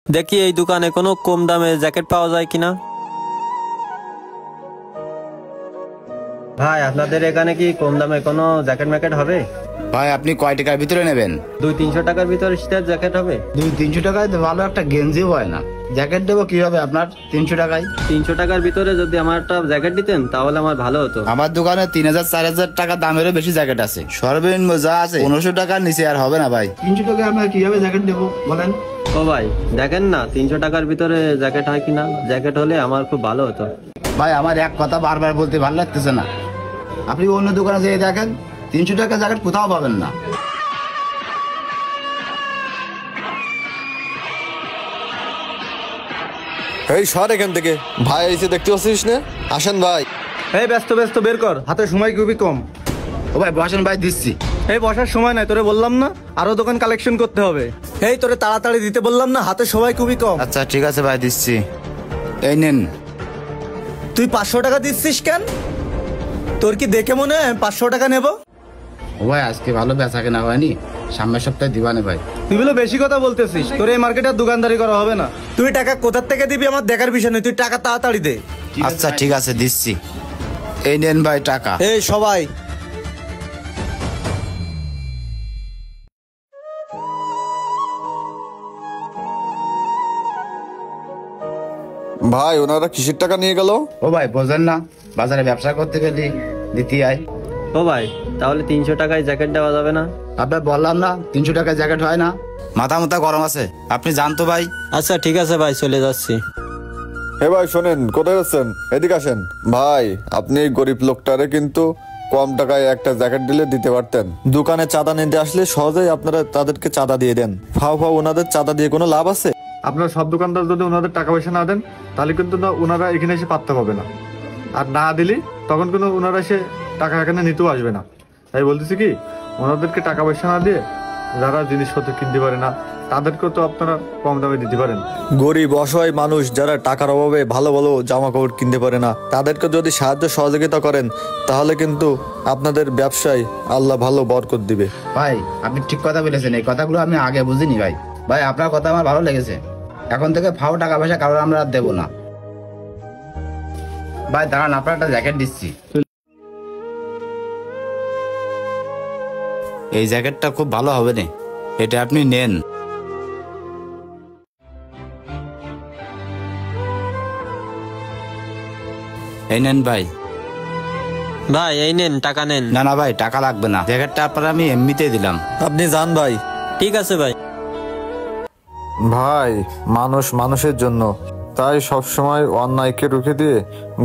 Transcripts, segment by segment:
দেখি এই দোকানে কোনো কম দামে জ্যাকেট পাওয়া যায় কিনা। ভাই আপনাদের এখানে কি কম দামে কোনো জ্যাকেট ম্যাকেট হবে? ভাই আপনি কয় টাকার ভিতরে নেবেন? 200-300 টাকার ভিতরে শীতের জ্যাকেট হবে? 200-300 টাকায় তো ভালো একটা গেঞ্জিও হয় না। জ্যাকেট দেবো কি হবে আপনার 300 টাকায়? 300 টাকার ভিতরে যদি আমার একটা জ্যাকেট দিতেন তাহলে আমার ভালো হতো। আমার দোকানে 3000-4000 টাকা দামেরও বেশি জ্যাকেট আছে। সর্বনিম্ন যা আছে 1500 টাকার নিচে আর হবে না ভাই। 300 টাকায় আপনার কিভাবে জ্যাকেট দেবো বলেন? ও ভাই দেখেন না 300 টাকার ভিতরে জ্যাকেট হয় কিনা, জ্যাকেট হলে আমার খুব ভালো হতো। ভাই আমার এক কথা বারবার বলতে ভালো লাগতেছে না, আপনি অন্য দোকানে যেয়ে দেখেন 300 টাকা জ্যাকেট কোথাও পাবেন না। এই সর এখান থেকে ভাই, এসে দেখতে পাচ্ছিস না? আসেন ভাই। এই ব্যস্ত বের কর, হাতে সময় খুবই কম। ও ভাই বসেন ভাই, দিচ্ছি। এই বসার সময় নাই, তোরে বললাম না আরো দোকান কালেকশন করতে হবে। এই তোরে তাড়াতাড়ি দিতে বললাম না, হাতে সময় খুবই কম। আচ্ছা ঠিক আছে ভাই, দিচ্ছি। এই নেন। তুই 500 টাকা দিচ্ছিস কেন? তোর কি দেখে মনে হয় 500 টাকা নেব? ও ভাই আজকে ভালো বেচা কেনা হয়নি, সামনের সপ্তাহে দিবানে ভাই। তুই বলে বেশি কথা বলতেছিস, তোর এই মার্কেটের দোকানদারি করা হবে না। তুই টাকা কোথার থেকে দিবি আমার দেখার বিষয় নয়, তুই টাকা তাড়াতাড়ি দে। আচ্ছা ঠিক আছে দিচ্ছি। এই নেন ভাই টাকা। এই সবাই ভাই ওনারা কিসের টাকা নিয়ে গেল? ও ভাই বোঝেন না, বাজারে ব্যবসা করতে গেলে দিতে আয়। ও ভাই তাহলে 300 টাকায় জ্যাকেট দেওয়া যাবে না? আপনার বললাম না 300 টাকা জ্যাকেট হয় না। মাথা মাথা গরম আছে, আপনি জানতো ভাই। আচ্ছা ঠিক আছে ভাই, চলে যাচ্ছি। হে ভাই শোনেন, কোথায় যাচ্ছেন? এদিকে আসেন ভাই। আপনি এই গরিব লোকটারে কিন্তু কম টাকায় একটা জ্যাকেট দিলে দিতে পারতেন। দোকানে চাঁদা নিতে আসলে সহজেই আপনারা তাদেরকে চাঁদা দিয়ে দেন। ফাও ওনাদের চাঁদা দিয়ে কোনো লাভ আছে? আপনারা সব দোকানদার যদি ওনাদের টাকা পয়সা না দেন তাহলে কিন্তু ওনারা এখানে এসে পাত্তা পাবে না, আর না দিলি তখন কিন্তু ওনারা এসে টাকা এখানে নিতেও আসবে না। তাই বলতেছি কি, ওনাদেরকে টাকা পয়সা না দিয়ে যারা জিনিসপত্র কিনতে পারে না তাদেরকেও তো আপনারা কম দামে দিতে পারেন। গরিব অসহায় মানুষ যারা টাকার অভাবে ভালো ভালো জামা কাপড় কিনতে পারে না, তাদেরকে যদি সাহায্য সহযোগিতা করেন তাহলে কিন্তু আপনাদের ব্যবসায় আল্লাহ ভালো বরকত দিবে। ভাই আপনি ঠিক কথা বলেছেন, এই কথাগুলো আমি আগে বুঝিনি ভাই। ভাই আপনার কথা আমার ভালো লেগেছে, এখন থেকে ফাও টাকা পয়সা কারোর আমরা দেবো না। ভাই দাঁড়ান, আপনার একটা জ্যাকেট দিচ্ছি। এই জ্যাকেটটা খুব ভালো হবে না, এটা আপনি নেন। এই নেন ভাই। ভাই এই নেন টাকা নেন। না না ভাই টাকা লাগবে না, জ্যাকেটটা আপনার আমি এমনিতেই দিলাম। আপনি যান ভাই। ঠিক আছে ভাই। ভাই মানুষ মানুষের জন্য, তাই সবসময় অন্যায়কে রুখে দিয়ে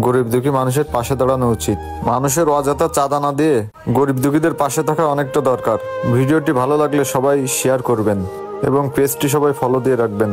গরিব দুঃখী মানুষের পাশে দাঁড়ানো উচিত। মানুষের অযথা চাঁদা না দিয়ে গরিব দুঃখীদের পাশে থাকা অনেকটা দরকার। ভিডিওটি ভালো লাগলে সবাই শেয়ার করবেন এবং পেজটি সবাই ফলো দিয়ে রাখবেন।